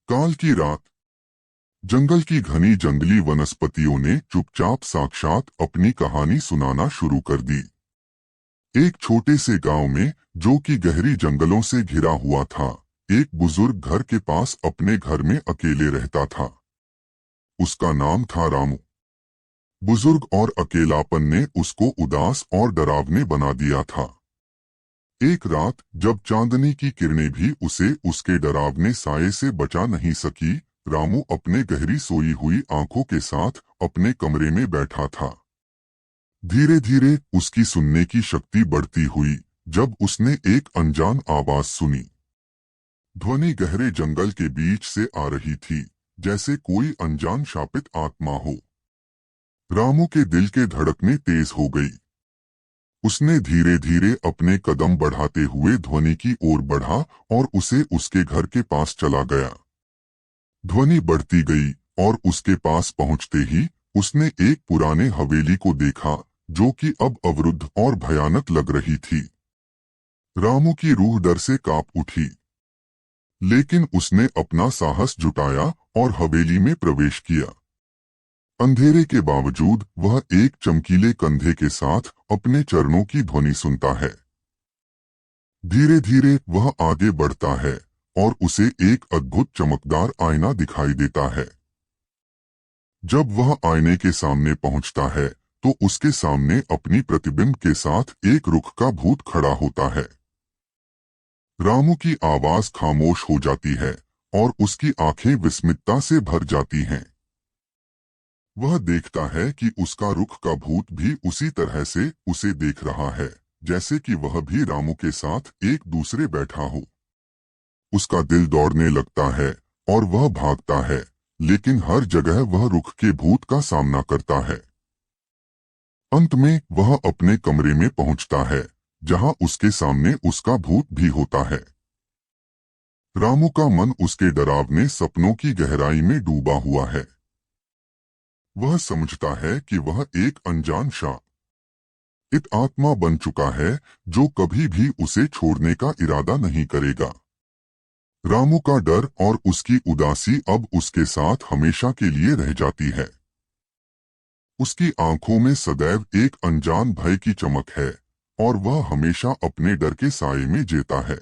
काल की रात। जंगल की घनी जंगली वनस्पतियों ने चुपचाप साक्षात अपनी कहानी सुनाना शुरू कर दी। एक छोटे से गांव में, जो कि गहरी जंगलों से घिरा हुआ था, एक बुजुर्ग घर के पास अपने घर में अकेले रहता था। उसका नाम था रामू। बुजुर्ग और अकेलापन ने उसको उदास और डरावने बना दिया था। एक रात जब चांदनी की किरणें भी उसे उसके डरावने साये से बचा नहीं सकी, रामू अपने गहरी सोई हुई आंखों के साथ अपने कमरे में बैठा था। धीरे धीरे उसकी सुनने की शक्ति बढ़ती हुई जब उसने एक अनजान आवाज सुनी। ध्वनि गहरे जंगल के बीच से आ रही थी, जैसे कोई अनजान शापित आत्मा हो। रामू के दिल के धड़कनें तेज हो गई। उसने धीरे धीरे अपने कदम बढ़ाते हुए ध्वनि की ओर बढ़ा और उसे उसके घर के पास चला गया। ध्वनि बढ़ती गई और उसके पास पहुंचते ही उसने एक पुराने हवेली को देखा, जो कि अब अवरुद्ध और भयानक लग रही थी। रामू की रूह डर से कांप उठी, लेकिन उसने अपना साहस जुटाया और हवेली में प्रवेश किया। अंधेरे के बावजूद वह एक चमकीले कंधे के साथ अपने चरणों की ध्वनि सुनता है। धीरे धीरे वह आगे बढ़ता है और उसे एक अद्भुत चमकदार आईना दिखाई देता है। जब वह आईने के सामने पहुंचता है तो उसके सामने अपनी प्रतिबिंब के साथ एक रुख का भूत खड़ा होता है। रामू की आवाज खामोश हो जाती है और उसकी आंखें विस्मितता से भर जाती हैं। वह देखता है कि उसका रुख का भूत भी उसी तरह से उसे देख रहा है, जैसे कि वह भी रामू के साथ एक दूसरे बैठा हो। उसका दिल दौड़ने लगता है और वह भागता है, लेकिन हर जगह वह रुख के भूत का सामना करता है। अंत में वह अपने कमरे में पहुंचता है, जहां उसके सामने उसका भूत भी होता है। रामू का मन उसके डरावने सपनों की गहराई में डूबा हुआ है। वह समझता है कि वह एक अनजान शापित आत्मा बन चुका है, जो कभी भी उसे छोड़ने का इरादा नहीं करेगा। रामू का डर और उसकी उदासी अब उसके साथ हमेशा के लिए रह जाती है। उसकी आंखों में सदैव एक अनजान भय की चमक है और वह हमेशा अपने डर के साए में जीता है।